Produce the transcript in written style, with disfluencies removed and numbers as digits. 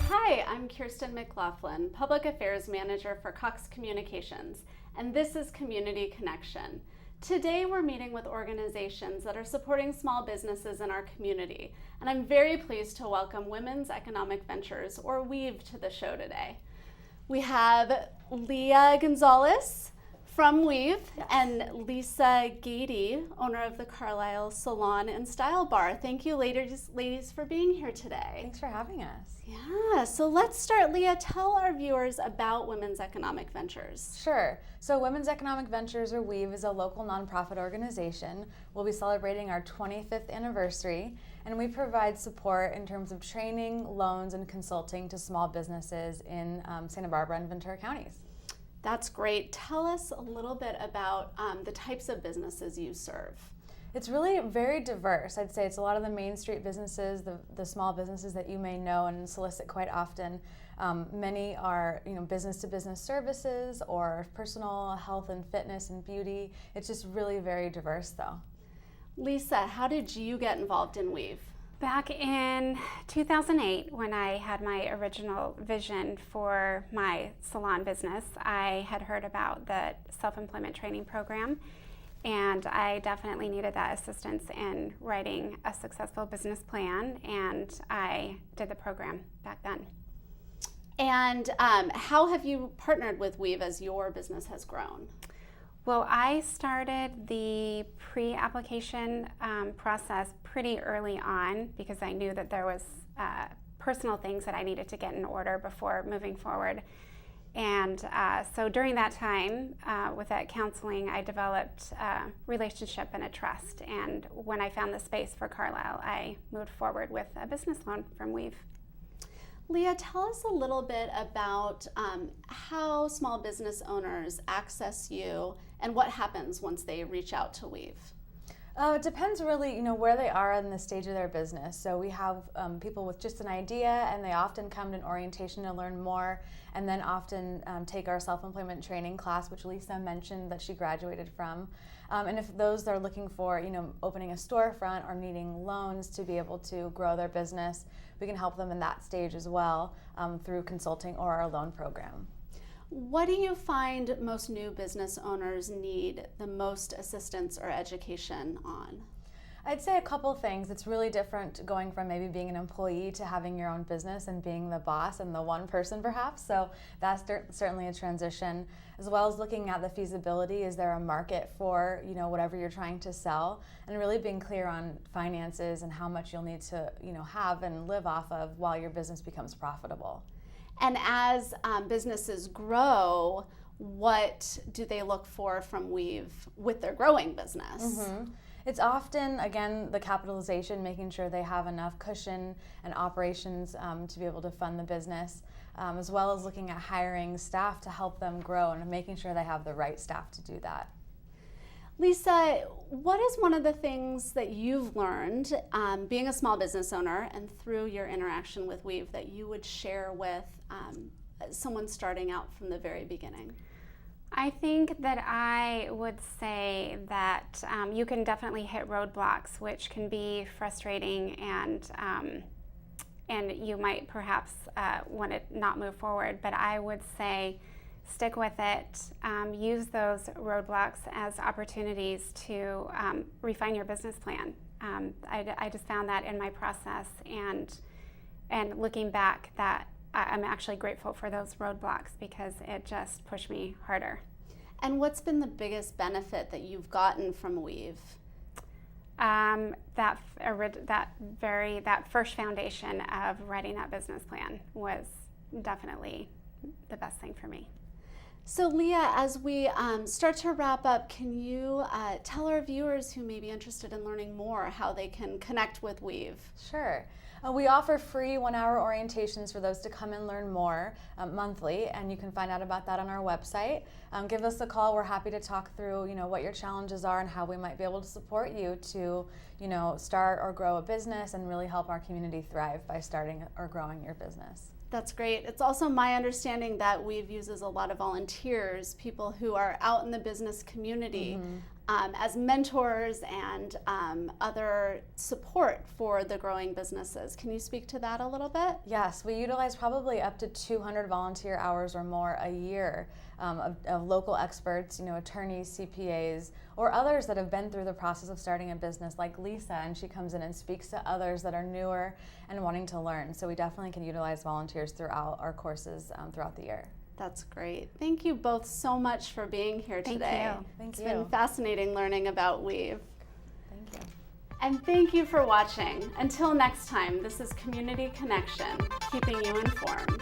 Hi, I'm Kirsten McLaughlin, Public Affairs Manager for Cox Communications, and this is Community Connection. Today we're meeting with organizations that are supporting small businesses in our community, and I'm very pleased to welcome Women's Economic Ventures, or WEAVE, to the show today. We have Leah Gonzales from WEAVE, yes, and Lisa Gaede, owner of the Carlisle Salon and Style Bar. Thank you, ladies, for being here today. Thanks for having us. Yeah, so let's start. Leah, tell our viewers about Women's Economic Ventures. Sure. So Women's Economic Ventures, or WEAVE, is a local nonprofit organization. We'll be celebrating our 25th anniversary, and we provide support in terms of training, loans, and consulting to small businesses in Santa Barbara and Ventura counties. That's great. Tell us a little bit about the types of businesses you serve. It's really very diverse. I'd say it's a lot of the Main Street businesses, the small businesses that you may know and solicit quite often. Many are, business-to-business services or personal health and fitness and beauty. It's just really very diverse, though. Lisa, how did you get involved in WEAVE? Back in 2008, when I had my original vision for my salon business, I had heard about the self-employment training program, and I definitely needed that assistance in writing a successful business plan, and I did the program back then. And how have you partnered with WEAVE as your business has grown? Well, I started the pre-application process pretty early on because I knew that there was personal things that I needed to get in order before moving forward. And so during that time, with that counseling, I developed a relationship and a trust. And when I found the space for Carlisle, I moved forward with a business loan from WEAVE. Leah, tell us a little bit about how small business owners access you and what happens once they reach out to WEAVE. It depends really, where they are in the stage of their business. So we have people with just an idea, and they often come to an orientation to learn more, and then often take our self-employment training class, which Lisa mentioned that she graduated from. And if those are looking for, opening a storefront or needing loans to be able to grow their business, we can help them in that stage as well through consulting or our loan program. What do you find most new business owners need the most assistance or education on? I'd say a couple things. It's really different going from maybe being an employee to having your own business and being the boss and the one person perhaps. So that's certainly a transition, as well as looking at the feasibility. Is there a market for whatever you're trying to sell, and really being clear on finances and how much you'll need to have and live off of while your business becomes profitable. And as businesses grow, what do they look for from WEAVE with their growing business? Mm-hmm. It's often, again, the capitalization, making sure they have enough cushion and operations to be able to fund the business, as well as looking at hiring staff to help them grow and making sure they have the right staff to do that. Lisa, what is one of the things that you've learned being a small business owner and through your interaction with WEAVE that you would share with someone starting out from the very beginning? I think that I would say that you can definitely hit roadblocks, which can be frustrating, and you might perhaps want to not move forward. But I would say stick with it. Use those roadblocks as opportunities to refine your business plan. I just found that in my process, and looking back, that I'm actually grateful for those roadblocks because it just pushed me harder. And what's been the biggest benefit that you've gotten from WEAVE? That first foundation of writing that business plan was definitely the best thing for me. So Leah, as we start to wrap up, can you tell our viewers who may be interested in learning more how they can connect with WEAVE? Sure. We offer free 1-hour orientations for those to come and learn more monthly, and you can find out about that on our website. Give us a call. We're happy to talk through, what your challenges are and how we might be able to support you to, start or grow a business and really help our community thrive by starting or growing your business. That's great. It's also my understanding that WEAVE uses a lot of volunteers, people who are out in the business community. as mentors and other support for the growing businesses. Can you speak to that a little bit? Yes, we utilize probably up to 200 volunteer hours or more a year of local experts, attorneys, CPAs, or others that have been through the process of starting a business, like Lisa, and she comes in and speaks to others that are newer and wanting to learn. So we definitely can utilize volunteers throughout our courses throughout the year. That's great. Thank you both so much for being here today. Thank you. It's been fascinating learning about Weave. Thank you. And thank you for watching. Until next time, this is Community Connection, keeping you informed.